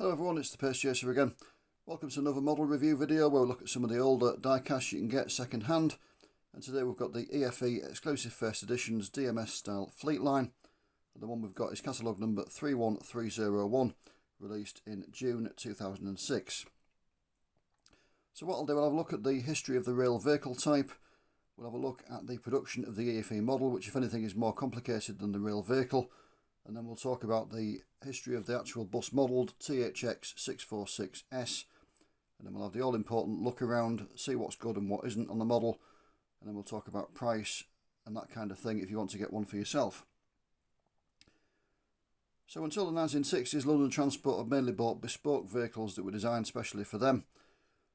Hello everyone, it's the Pace Chaser again. Welcome to another model review video where we look at some of the older die-casts you can get second hand. And today we've got the EFE Exclusive First Editions DMS style Fleetline. And the one we've got is catalogue number 31301, released in June 2006. So what I'll do, I'll have a look at the history of the rail vehicle type. We'll have a look at the production of the EFE model, which if anything is more complicated than the rail vehicle. And then we'll talk about the history of the actual bus modelled THX 646S. And then we'll have the all-important look around, see what's good and what isn't on the model. And then we'll talk about price and that kind of thing if you want to get one for yourself. So until the 1960s, London Transport had mainly bought bespoke vehicles that were designed specially for them.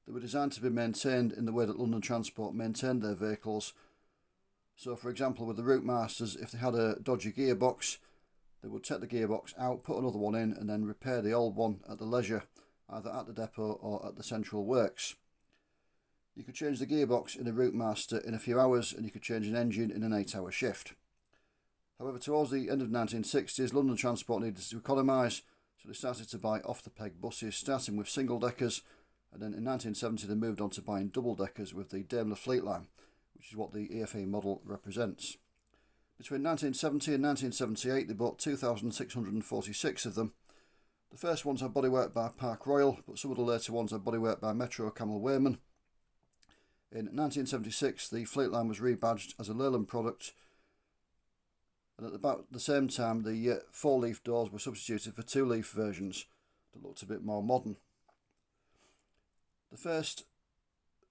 They were designed to be maintained in the way that London Transport maintained their vehicles. So for example, with the Route Masters, if they had a dodgy gearbox, they would take the gearbox out, put another one in, and then repair the old one at the leisure, either at the depot or at the central works. You could change the gearbox in a Route Master in a few hours, and you could change an engine in an 8-hour shift. However, towards the end of the 1960s, London Transport needed to economise, so they started to buy off-the-peg buses, starting with single-deckers, and then in 1970 they moved on to buying double-deckers with the Daimler Fleetline, which is what the EFE model represents. Between 1970 and 1978 they bought 2,646 of them. The first ones had bodywork by Park Royal, but some of the later ones had bodywork by Metro Camel Wayman. In 1976 the Fleetline was rebadged as a Leyland product, and at about the same time the 4-leaf doors were substituted for 2-leaf versions that looked a bit more modern. The first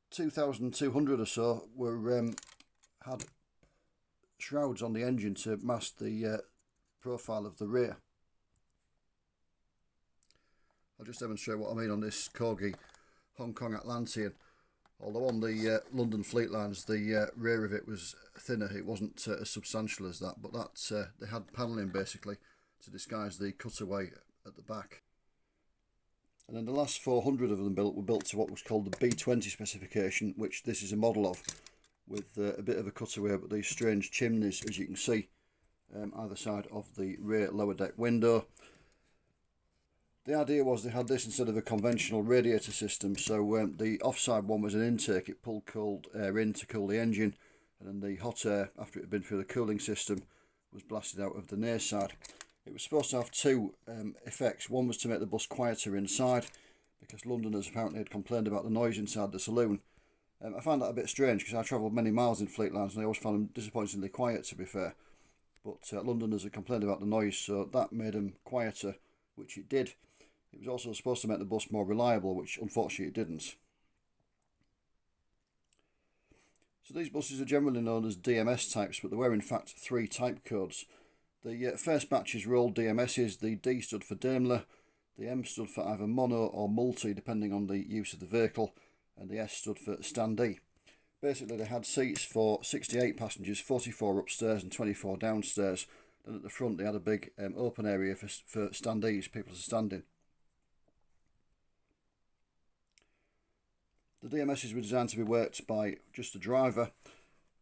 2,200 or so were had shrouds on the engine to mask the profile of the rear. I'll just demonstrate what I mean on this Corgi Hong Kong Atlantean. Although on the London Fleetlines the rear of it was thinner, it wasn't as substantial as that, but that they had panelling basically to disguise the cutaway at the back. And then the last 400 of them were built to what was called the B20 specification, which this is a model of, with a bit of a cutaway but these strange chimneys, as you can see, either side of the rear lower deck window. The idea was they had this instead of a conventional radiator system, so the offside one was an intake. It pulled cold air in to cool the engine, and then the hot air, after it had been through the cooling system, was blasted out of the near side. It was supposed to have two effects. One was to make the bus quieter inside, because Londoners apparently had complained about the noise inside the saloon. I found that a bit strange because I travelled many miles in Fleetlines and I always found them disappointingly quiet, to be fair. But Londoners had complained about the noise, so that made them quieter, which it did. It was also supposed to make the bus more reliable, which unfortunately it didn't. So these buses are generally known as DMS types, but there were in fact 3 type codes. The first batches were all DMSs. The D stood for Daimler, the M stood for either mono or multi depending on the use of the vehicle, and the S stood for standee. Basically they had seats for 68 passengers, 44 upstairs and 24 downstairs. Then at the front they had a big open area for standees, people to stand in. The DMSs were designed to be worked by just the driver,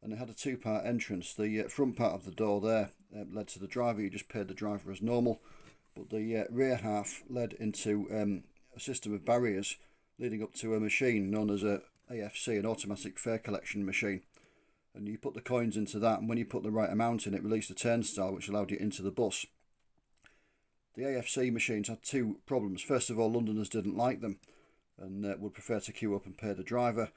and they had a 2-part entrance. The front part of the door there led to the driver. You just paid the driver as normal, but the rear half led into a system of barriers leading up to a machine known as a AFC, an automatic fare collection machine. And you put the coins into that, and when you put the right amount in, it released a turnstile which allowed you into the bus. The AFC machines had 2 problems. First of all, Londoners didn't like them and would prefer to queue up and pay the driver.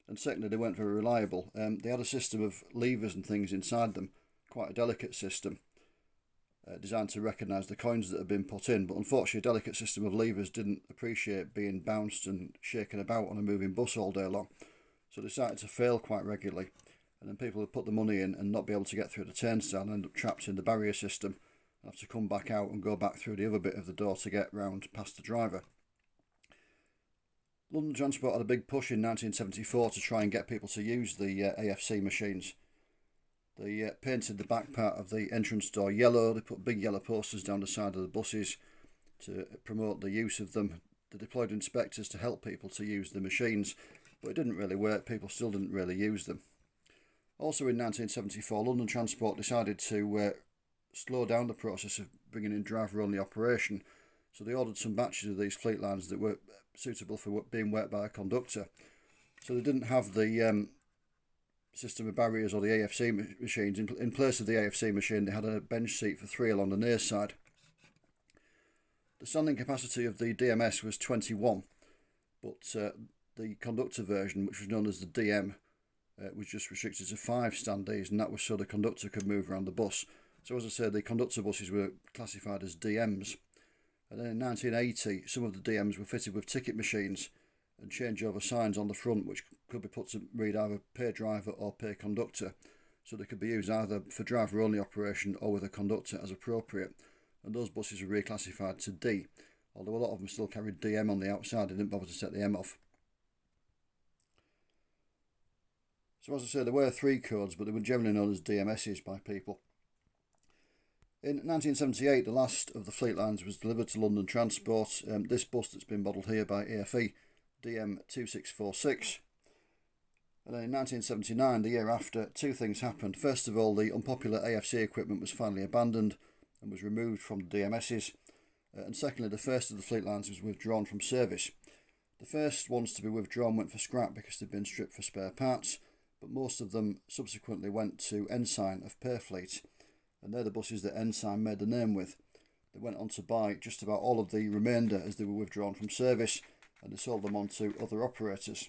And secondly, they weren't very reliable. They had a system of levers and things inside them, quite a delicate system, designed to recognise the coins that had been put in, but unfortunately a delicate system of levers didn't appreciate being bounced and shaken about on a moving bus all day long, so they started to fail quite regularly, and then people would put the money in and not be able to get through the turnstile and end up trapped in the barrier system and have to come back out and go back through the other bit of the door to get round past the driver. London Transport had a big push in 1974 to try and get people to use the AFC machines. They painted the back part of the entrance door yellow. They put big yellow posters down the side of the buses to promote the use of them. They deployed inspectors to help people to use the machines, but it didn't really work. People still didn't really use them. Also in 1974, London Transport decided to slow down the process of bringing in driver-only operation So they ordered some batches of these Fleetlines that were suitable for being worked by a conductor. So they didn't have the system of barriers or the AFC machines. In place of the AFC machine, they had a bench seat for 3 along the near side. The standing capacity of the DMS was 21, but the conductor version, which was known as the DM, was just restricted to 5 standees, and that was so the conductor could move around the bus. So as I said, the conductor buses were classified as DMs. And then in 1980, some of the DMs were fitted with ticket machines and changeover signs on the front, which could be put to read either pay driver or pay conductor. So they could be used either for driver-only operation or with a conductor as appropriate. And those buses were reclassified to D, although a lot of them still carried DM on the outside. They didn't bother to take the M off. So as I say, there were 3 codes, but they were generally known as DMSs by people. In 1978, the last of the Fleetlines was delivered to London Transport. This bus that's been modelled here by EFE DM2646. And then in 1979, the year after, 2 things happened. First of all, the unpopular AFC equipment was finally abandoned and was removed from the DMSs. And secondly, the first of the Fleetlines was withdrawn from service. The first ones to be withdrawn went for scrap because they'd been stripped for spare parts, but most of them subsequently went to Ensign of Purfleet, and they're the buses that Ensign made the name with. They went on to buy just about all of the remainder as they were withdrawn from service, and they sold them on to other operators.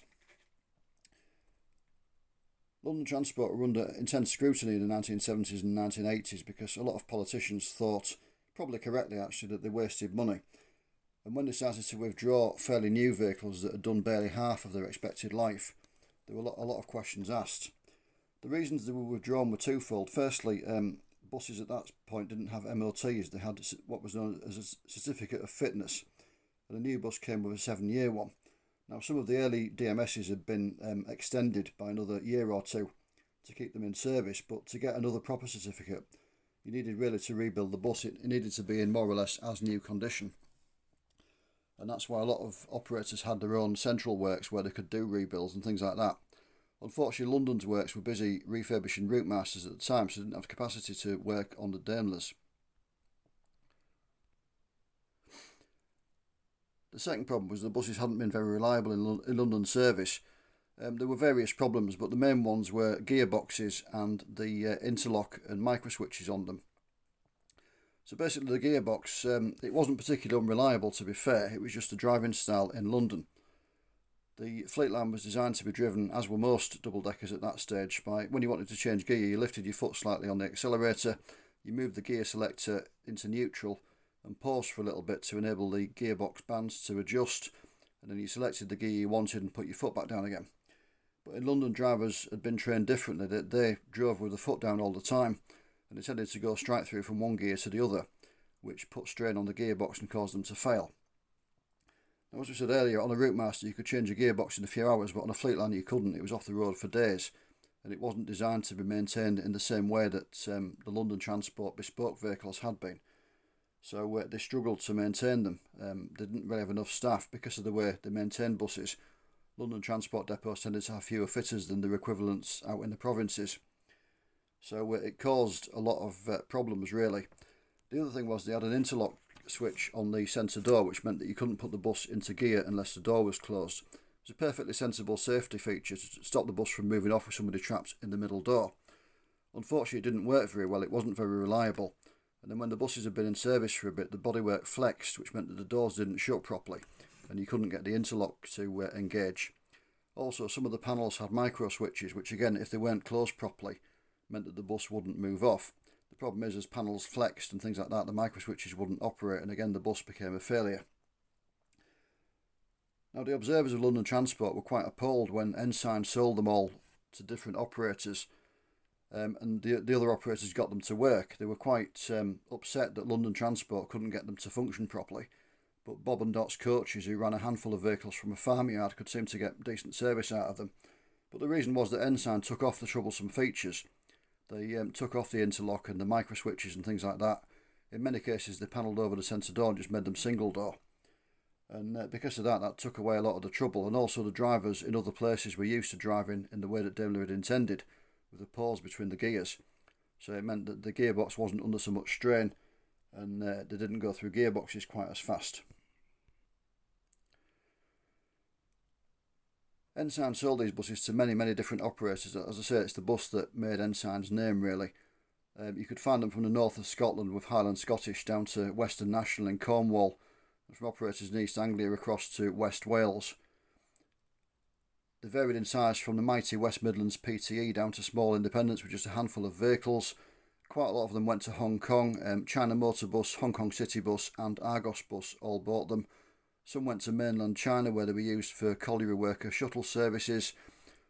London Transport were under intense scrutiny in the 1970s and 1980s because a lot of politicians thought, probably correctly actually, that they wasted money. And when they started to withdraw fairly new vehicles that had done barely half of their expected life, there were a lot of questions asked. The reasons they were withdrawn were twofold. Firstly, buses at that point didn't have MOTs. They had what was known as a certificate of fitness, and a new bus came with a 7-year one. Now, some of the early DMSs had been extended by another year or 2 to keep them in service, but to get another proper certificate, you needed really to rebuild the bus. It needed to be in more or less as new condition. And that's why a lot of operators had their own central works where they could do rebuilds and things like that. Unfortunately, London's works were busy refurbishing route masters at the time, so they didn't have capacity to work on the Daimlers. The second problem was the buses hadn't been very reliable in London service. There were various problems, but the main ones were gearboxes and the interlock and microswitches on them. So basically the gearbox, it wasn't particularly unreliable, to be fair. It was just a driving style in London. The Fleetline was designed to be driven, as were most double-deckers at that stage, by when you wanted to change gear, you lifted your foot slightly on the accelerator, you moved the gear selector into neutral and paused for a little bit to enable the gearbox bands to adjust, and then you selected the gear you wanted and put your foot back down again. But in London, drivers had been trained differently. They drove with the foot down all the time, and they tended to go straight through from one gear to the other, which put strain on the gearbox and caused them to fail. Now, as we said earlier, on a route master you could change a gearbox in a few hours, but on a Fleetline you couldn't. It was off the road for days, and it wasn't designed to be maintained in the same way that the London Transport bespoke vehicles had been. So they struggled to maintain them. They didn't really have enough staff because of the way they maintained buses. London Transport depots tended to have fewer fitters than their equivalents out in the provinces. So it caused a lot of problems, really. The other thing was they had an interlock switch on the centre door, which meant that you couldn't put the bus into gear unless the door was closed. It was a perfectly sensible safety feature to stop the bus from moving off with somebody trapped in the middle door. Unfortunately, it didn't work very well. It wasn't very reliable. And then when the buses had been in service for a bit, the bodywork flexed, which meant that the doors didn't shut properly, and you couldn't get the interlock to engage. Also, some of the panels had micro switches, which again, if they weren't closed properly, meant that the bus wouldn't move off. The problem is, as panels flexed and things like that, the micro switches wouldn't operate, and again the bus became a failure. Now, the observers of London Transport were quite appalled when Ensign sold them all to different operators, and the other operators got them to work. They were quite upset that London Transport couldn't get them to function properly, but Bob and Dot's coaches, who ran a handful of vehicles from a farmyard, could seem to get decent service out of them. But the reason was that Ensign took off the troublesome features. They took off the interlock and the micro switches and things like that. In many cases they panelled over the centre door and just made them single door. And because of that, that took away a lot of the trouble. And also the drivers in other places were used to driving in the way that Daimler had intended, with a pause between the gears. So it meant that the gearbox wasn't under so much strain, and they didn't go through gearboxes quite as fast. Ensign sold these buses to many different operators. As I say, it's the bus that made Ensign's name, really. You could find them from the north of Scotland with Highland Scottish down to Western National in Cornwall, and from operators in East Anglia across to West Wales. They varied in size from the mighty West Midlands PTE down to small independents with just a handful of vehicles. Quite a lot of them went to Hong Kong. China Motor Bus, Hong Kong City Bus and Argos Bus all bought them. Some went to mainland China where they were used for colliery worker shuttle services.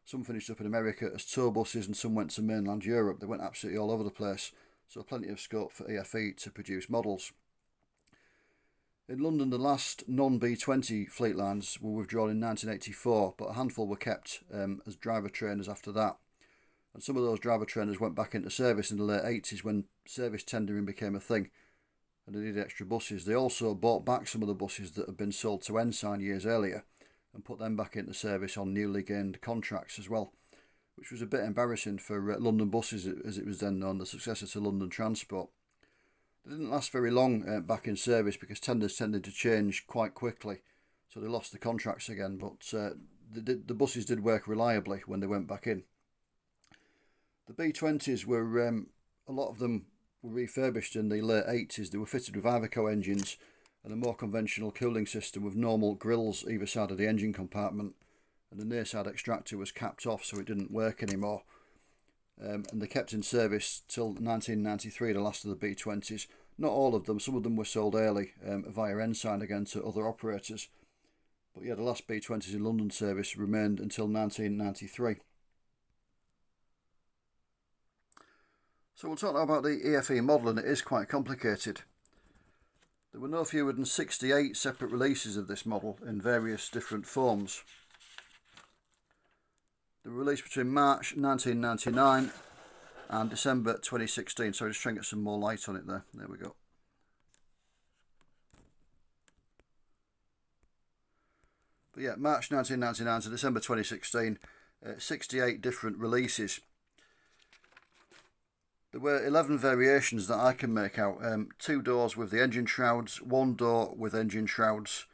Some finished up in America as tour buses, and some went to mainland Europe. They went absolutely all over the place, so plenty of scope for EFE to produce models. In London, the last non-B20 Fleetlines were withdrawn in 1984, but a handful were kept as driver trainers after that. And some of those driver trainers went back into service in the late 80s when service tendering became a thing, and they needed extra buses. They also bought back some of the buses that had been sold to Ensign years earlier and put them back into service on newly gained contracts as well, which was a bit embarrassing for London Buses, as it was then known, the successor to London Transport. They didn't last very long back in service because tenders tended to change quite quickly, so they lost the contracts again, but the buses did work reliably when they went back in. The B20s were, a lot of them were refurbished in the late 80s. They were fitted with Iveco engines and a more conventional cooling system with normal grills either side of the engine compartment, and the near side extractor was capped off so it didn't work anymore. And they kept in service till 1993, the last of the B20s. Not all of them, some of them were sold early via Ensign again to other operators. But yeah, the last B20s in London service remained until 1993. So we'll talk now about the EFE model, and it is quite complicated. There were no fewer than 68 separate releases of this model in various different forms. They were released between March 1999 and December 2016. So just trying to get some more light on it there. There we go. But yeah, March 1999 to December 2016, 68 different releases. There were 11 variations that I can make out. 2 doors with the engine shrouds, 1 door with engine shrouds,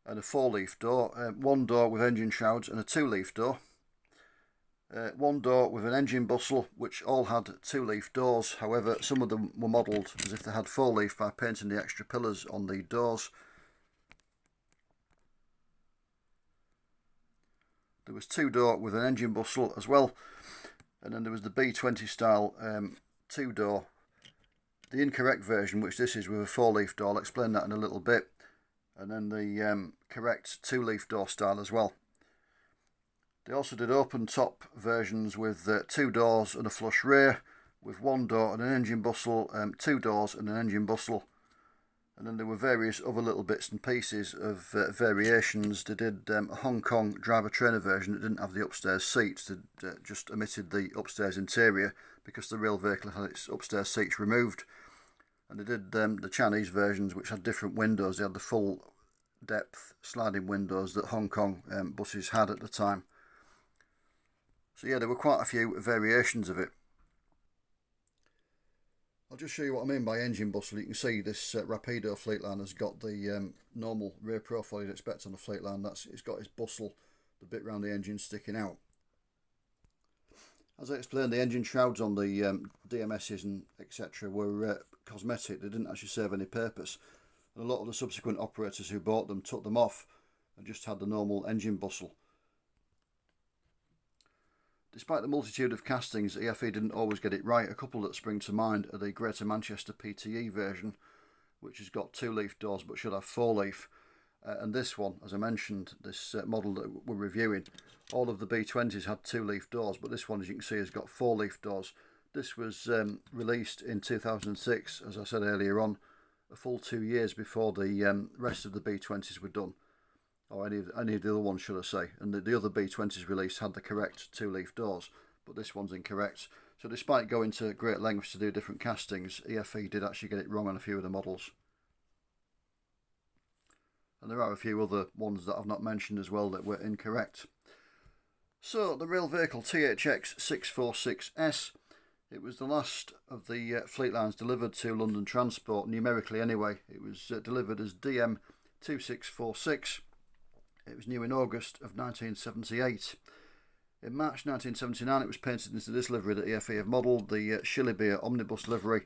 and a 4-leaf door, 1 door with engine shrouds and a 2-leaf door, 1 door with an engine bustle, which all had 2-leaf doors. However, some of them were modelled as if they had 4-leaf by painting the extra pillars on the doors. There was 2 door with an engine bustle as well, and then there was the B20 style 2 door. The incorrect version, which this is with a 4-leaf door, I'll explain that in a little bit. And then the correct 2-leaf door style as well. They also did open top versions with 2 doors and a flush rear, with 1 door and an engine bustle, 2 doors and an engine bustle. And then there were various other little bits and pieces of variations. They did a Hong Kong driver trainer version that didn't have the upstairs seats. They just omitted the upstairs interior because the real vehicle had its upstairs seats removed. And they did the Chinese versions, which had different windows. They had the full depth sliding windows that Hong Kong buses had at the time. So yeah, there were quite a few variations of it. I'll just show you what I mean by engine bustle. You can see this Rapido Fleetline has got the normal rear profile you'd expect on a Fleetline. It's got its bustle, the bit round the engine sticking out. As I explained, the engine shrouds on the DMSs and etc. were cosmetic. They didn't actually serve any purpose. And a lot of the subsequent operators who bought them took them off and just had the normal engine bustle. Despite the multitude of castings, EFE didn't always get it right. A couple that spring to mind are the Greater Manchester PTE version, which has got 2-leaf doors but should have 4-leaf. And this one, as I mentioned, this model that we're reviewing, all of the B20s had 2-leaf doors, but this one, as you can see, has got 4-leaf doors. This was released in 2006, as I said earlier on, a full 2 years before the rest of the B20s were done. Or any of the other ones, should I say. And the other B20s released had the correct 2-leaf doors, but this one's incorrect. So despite going to great lengths to do different castings, EFE did actually get it wrong on a few of the models. And there are a few other ones that I've not mentioned as well that were incorrect. So the real vehicle, THX 646S, It was the last of the Fleetlines delivered to London Transport, numerically anyway. It was delivered as DM2646. It was new in August of 1978. In March 1979 it was painted into this livery that EFE have modelled, the Shillibeer Omnibus livery.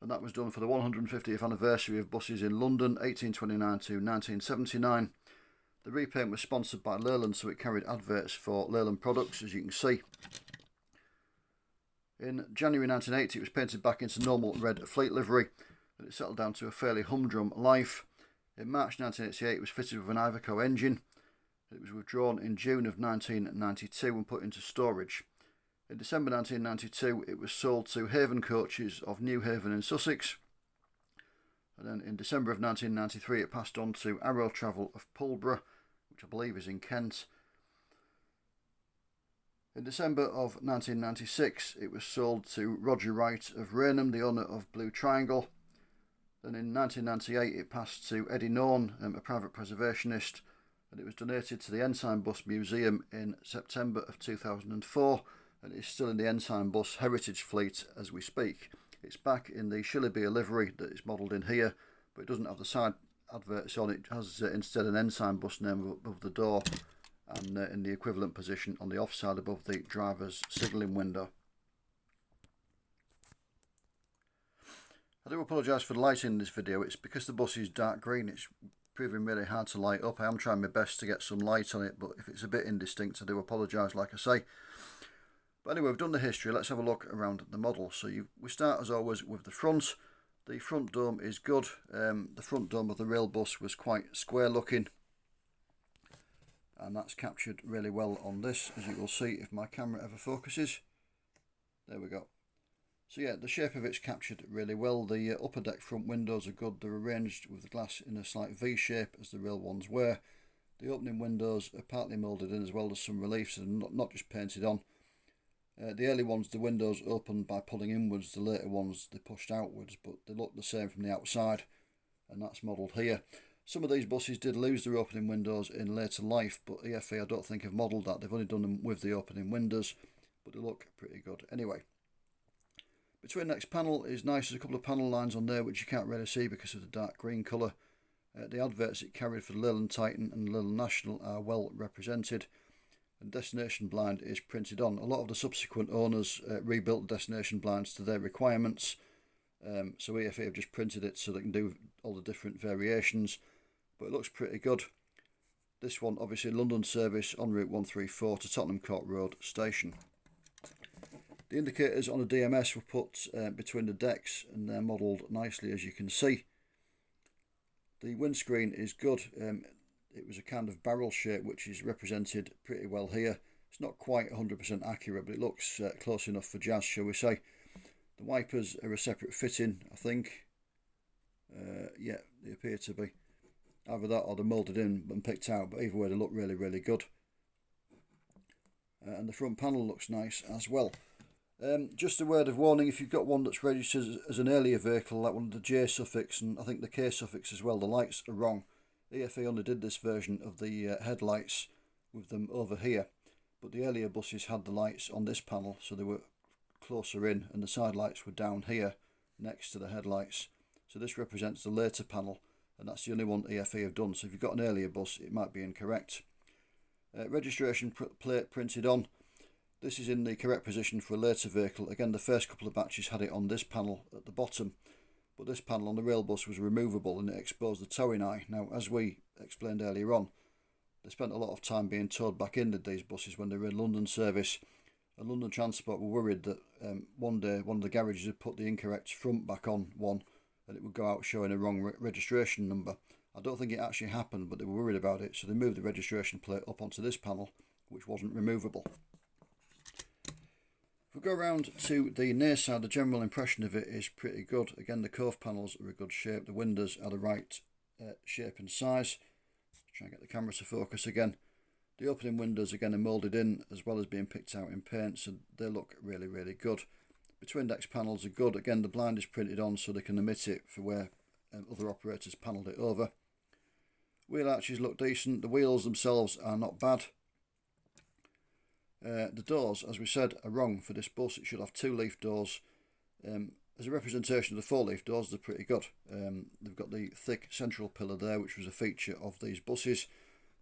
And that was done for the 150th anniversary of buses in London, 1829 to 1979. The repaint was sponsored by Leyland, so it carried adverts for Leyland products, as you can see. In January 1980 it was painted back into normal red fleet livery, and it settled down to a fairly humdrum life. In March 1988 it was fitted with an Iveco engine. It was withdrawn in June of 1992 and put into storage. In December 1992 it was sold to Haven Coaches of New Haven in Sussex. And then in December of 1993 it passed on to Arrow Travel of Pulborough, which I believe is in Kent. In December of 1996 it was sold to Roger Wright of Rainham, the owner of Blue Triangle. Then in 1998 it passed to Eddie Norn, a private preservationist, and it was donated to the Ensign Bus Museum in September of 2004, and it's still in the Ensign Bus Heritage Fleet as we speak. It's back in the Shillibeer livery that is modelled in here, but it doesn't have the side adverts on. It has instead an Ensign Bus name above the door, and in the equivalent position on the off side above the driver's signalling window. I do apologise for the lighting in this video. It's because the bus is dark green. It's proving really hard to light up. I am trying my best to get some light on it, but if it's a bit indistinct I do apologise, like I say. But anyway, we've done the history. Let's have a look around the model. So we start as always with the front. The front dome is good. The front dome of the rail bus was quite square looking, and that's captured really well on this, as you will see if my camera ever focuses. There we go. So yeah, the shape of it's captured really well. The upper deck front windows are good. They're arranged with the glass in a slight V shape as the rail ones were. The opening windows are partly moulded in as well as some reliefs and not just painted on. The early ones, the windows opened by pulling inwards. The later ones, they pushed outwards, but they look the same from the outside, and that's modelled here. Some of these buses did lose their opening windows in later life, but EFE I don't think have modelled that. They've only done them with the opening windows, but they look pretty good anyway. Between next panel is nice. There's a couple of panel lines on there which you can't really see because of the dark green colour. The adverts it carried for the Leyland Titan and Leyland National are well represented, and destination blind is printed on. A lot of the subsequent owners rebuilt the destination blinds to their requirements, so EFE have just printed it so they can do all the different variations, but it looks pretty good. This one obviously London service on Route 134 to Tottenham Court Road station. The indicators on the DMS were put between the decks, and they're modelled nicely, as you can see. The windscreen is good. It was a kind of barrel shape which is represented pretty well here. It's not quite 100% accurate, but it looks close enough for jazz, shall we say. The wipers are a separate fitting, I think. Yeah, they appear to be. Either that or they're moulded in and picked out, but either way they look really, really good. And the front panel looks nice as well. Just a word of warning, if you've got one that's registered as an earlier vehicle, like one of the J suffix and I think the K suffix as well, the lights are wrong. EFE only did this version of the headlights with them over here, but the earlier buses had the lights on this panel, so they were closer in, and the side lights were down here next to the headlights. So this represents the later panel, and that's the only one EFE have done. So if you've got an earlier bus, it might be incorrect. Registration plate printed on. This is in the correct position for a later vehicle. Again, the first couple of batches had it on this panel at the bottom, but this panel on the rail bus was removable and it exposed the towing eye. Now, as we explained earlier on, they spent a lot of time being towed back into these buses when they were in London service, and London Transport were worried that one day one of the garages had put the incorrect front back on one and it would go out showing a wrong registration number. I don't think it actually happened, but they were worried about it, so they moved the registration plate up onto this panel, which wasn't removable. If we go around to the near side, the general impression of it is pretty good. Again, the cove panels are a good shape. The windows are the right shape and size. Try and get the camera to focus again. The opening windows again are moulded in as well as being picked out in paint, so they look really, really good. Between decks panels are good. Again, the blind is printed on so they can omit it for where other operators panelled it over. Wheel arches look decent. The wheels themselves are not bad. The doors, as we said, are wrong for this bus. It should have 2-leaf doors. As a representation of the 4-leaf doors, they're pretty good. They've got the thick central pillar there, which was a feature of these buses.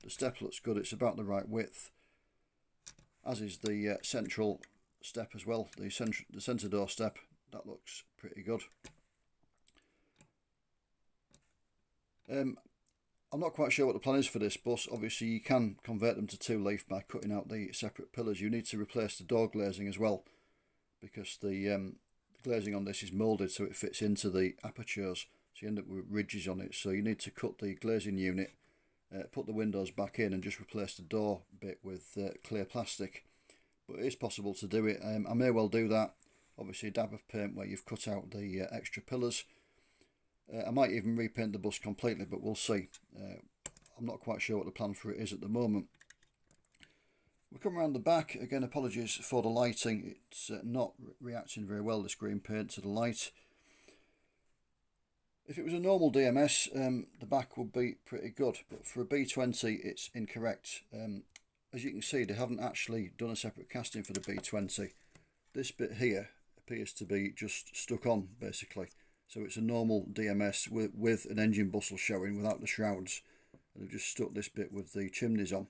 The step looks good, it's about the right width, as is the central step as well, the centre door step. That looks pretty good. I'm not quite sure what the plan is for this bus. Obviously you can convert them to 2-leaf by cutting out the separate pillars. You need to replace the door glazing as well, because the glazing on this is moulded so it fits into the apertures, so you end up with ridges on it. So you need to cut the glazing unit, put the windows back in and just replace the door bit with clear plastic. But it is possible to do it. I may well do that. Obviously a dab of paint where you've cut out the extra pillars. I might even repaint the bus completely, but we'll see. I'm not quite sure what the plan for it is at the moment. We come around the back. Again, apologies for the lighting. It's not reacting very well, this green paint, to the light. If it was a normal DMS, the back would be pretty good, but for a B20 it's incorrect. As you can see, they haven't actually done a separate casting for the B20. This bit here appears to be just stuck on, basically. So it's a normal DMS with an engine bustle showing without the shrouds. And they've just stuck this bit with the chimneys on.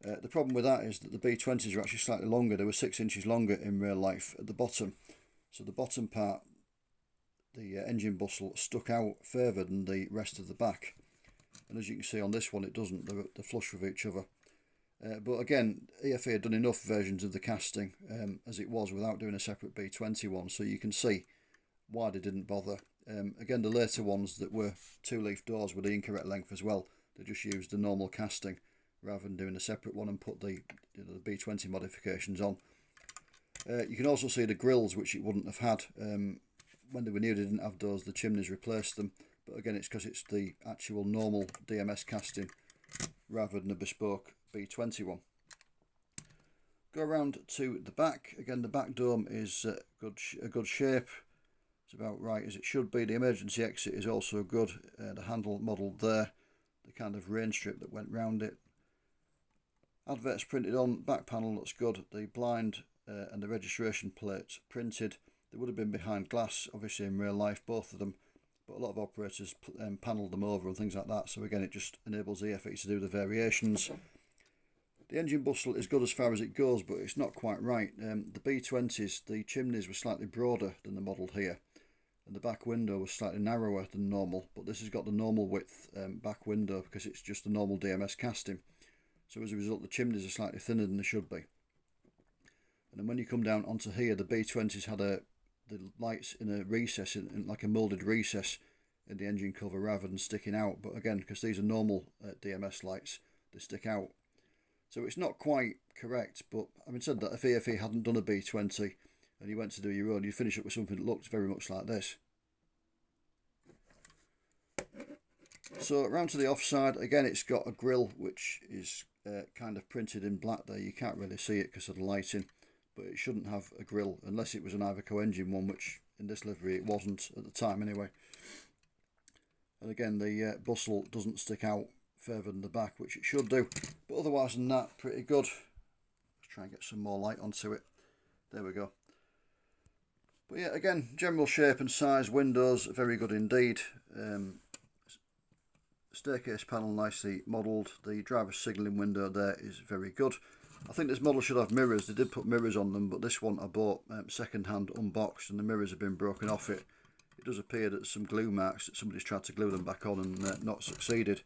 The problem with that is that the B20s are actually slightly longer. They were 6 inches longer in real life at the bottom. So the bottom part, the engine bustle, stuck out further than the rest of the back. And as you can see on this one, it doesn't. They're flush with each other. But again, EFE had done enough versions of the casting as it was without doing a separate B20 one. So you can see why they didn't bother. Again, the later ones that were 2-leaf doors were the incorrect length as well. They just used the normal casting rather than doing a separate one and put the B20 modifications on. You can also see the grills, which it wouldn't have had. When they were new, they didn't have those. The chimneys replaced them. But again, it's because it's the actual normal DMS casting rather than a bespoke B20 one. Go around to the back. Again, the back dome is a good shape. It's about right as it should be. The emergency exit is also good. The handle modelled there. The kind of rain strip that went round it. Adverts printed on. Back panel looks good. The blind and the registration plate printed. They would have been behind glass, obviously in real life, both of them. But a lot of operators panelled them over and things like that. So again, it just enables EFE to do the variations. The engine bustle is good as far as it goes, but it's not quite right. The B20s, the chimneys were slightly broader than the model here. And the back window was slightly narrower than normal. But this has got the normal width back window because it's just a normal DMS casting. So as a result, the chimneys are slightly thinner than they should be. And then when you come down onto here, the B20s had the lights in a recess, in like a moulded recess in the engine cover rather than sticking out. But again, because these are normal DMS lights, they stick out. So it's not quite correct, but having said that, if EFE hadn't done a B20 and you went to do your own, you'd finish up with something that looked very much like this. So around to the offside, again it's got a grille which is kind of printed in black there. You can't really see it because of the lighting, but it shouldn't have a grille unless it was an Iveco engine one, which in this livery it wasn't at the time anyway. And again, the bustle doesn't stick out further than the back, which it should do, but otherwise than that, pretty good. Let's try and get some more light onto it. There we go. But yeah, again, general shape and size, windows, very good indeed. Staircase panel nicely modelled. The driver's signalling window there is very good. I think this model should have mirrors. They did put mirrors on them, but this one I bought second hand unboxed and the mirrors have been broken off it. It does appear that some glue marks, that somebody's tried to glue them back on and not succeeded.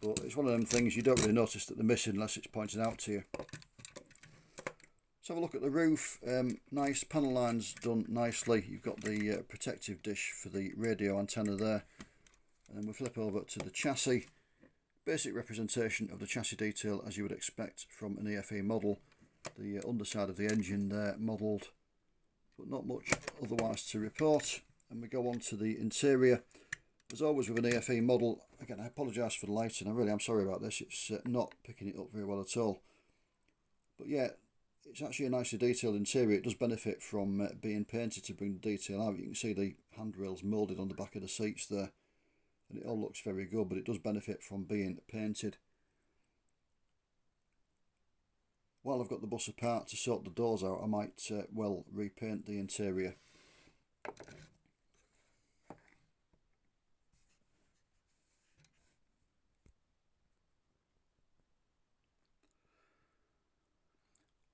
But it's one of them things you don't really notice that they're missing unless it's pointed out to you. Let's have a look at the roof. Nice panel lines done nicely. You've got the protective dish for the radio antenna there. And then we flip over to the chassis. Basic representation of the chassis detail as you would expect from an EFE model. The underside of the engine there modelled, but not much otherwise to report. And we go on to the interior. As always with an EFE model, again I apologise for the lighting, I really am sorry about this, it's not picking it up very well at all. But yeah, it's actually a nicely detailed interior. It does benefit from being painted to bring the detail out. You can see the handrails moulded on the back of the seats there. And it all looks very good, but it does benefit from being painted. while I've got the bus apart to sort the doors out, I might well repaint the interior.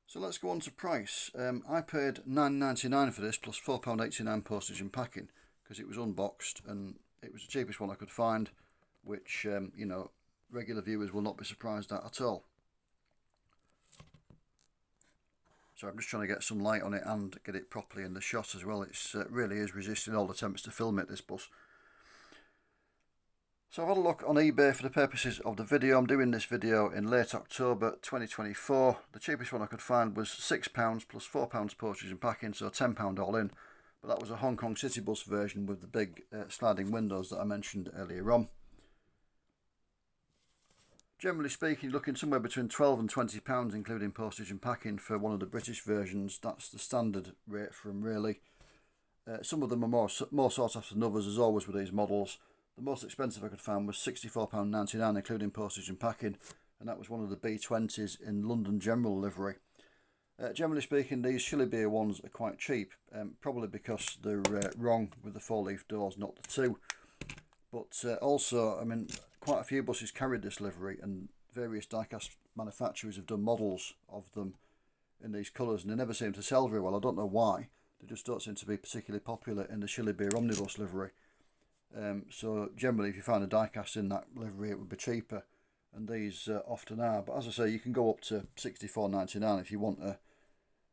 So let's go on to price. I paid £9.99 for this plus £4.89 postage and packing because it was unboxed and it was the cheapest one I could find, which you know, regular viewers will not be surprised at all. So I'm just trying to get some light on it and get it properly in the shot as well. It's really is resisting all attempts to film it, this bus. So I've had a look on eBay for the purposes of the video. I'm doing this video in late October 2024. The cheapest one I could find was £6 plus £4 postage and packing, so £10 all in. But that was a Hong Kong City Bus version with the big sliding windows that I mentioned earlier on. Generally speaking, looking somewhere between £12 and £20 including postage and packing for one of the British versions. That's the standard rate for them really. Some of them are more sought after than others, as always with these models. The most expensive I could find was £64.99 including postage and packing, and that was one of the B20s in London General livery. Generally speaking, these Shillibeer ones are quite cheap, probably because they're wrong with the 4-leaf doors, not the 2. But also, I mean, quite a few buses carried this livery, and various diecast manufacturers have done models of them in these colours, and they never seem to sell very well. I don't know why. They just don't seem to be particularly popular in the Shillibeer Omnibus livery. So generally, if you find a diecast in that livery, it would be cheaper, and these often are. But as I say, you can go up to £64.99 if you want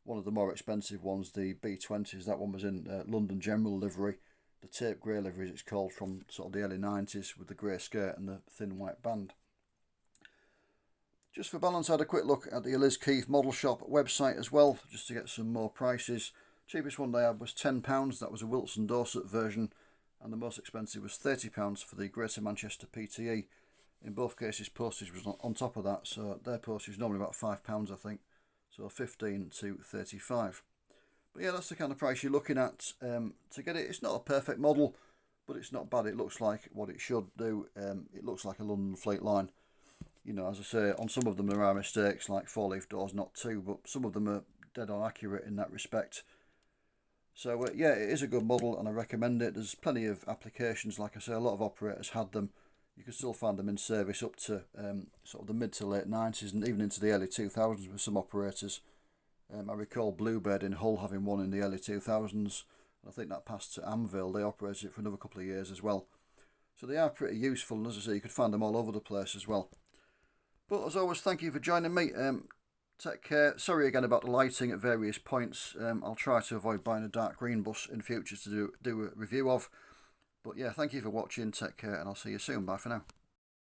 one of the more expensive ones, the B20s. That one was in London General livery, the tape grey livery as it's called, from sort of the early 90s with the grey skirt and the thin white band. Just for balance, I had a quick look at the Liz Keith Model Shop website as well, just to get some more prices. Cheapest one they had was £10, that was a Wilson Dorset version, and the most expensive was £30 for the Greater Manchester PTE. In both cases, postage was on top of that, so their postage is normally about £5, I think, so 15 to 35. But yeah, that's the kind of price you're looking at to get it. It's not a perfect model, but it's not bad. It looks like what it should do. It looks like a London Fleetline. You know, as I say, on some of them there are mistakes, like 4-leaf doors, not 2, but some of them are dead on accurate in that respect. So yeah, it is a good model and I recommend it. There's plenty of applications, like I say, a lot of operators had them. You can still find them in service up to sort of the mid to late 90s and even into the early 2000s with some operators. I recall Bluebird in Hull having one in the early 2000s. I think that passed to Anvil. They operated it for another couple of years as well. So they are pretty useful, and as I say, you could find them all over the place as well. But as always, thank you for joining me. Take care. Sorry again about the lighting at various points. I'll try to avoid buying a dark green bus in future to do a review of. But yeah, thank you for watching. Take care, and I'll see you soon. Bye for now.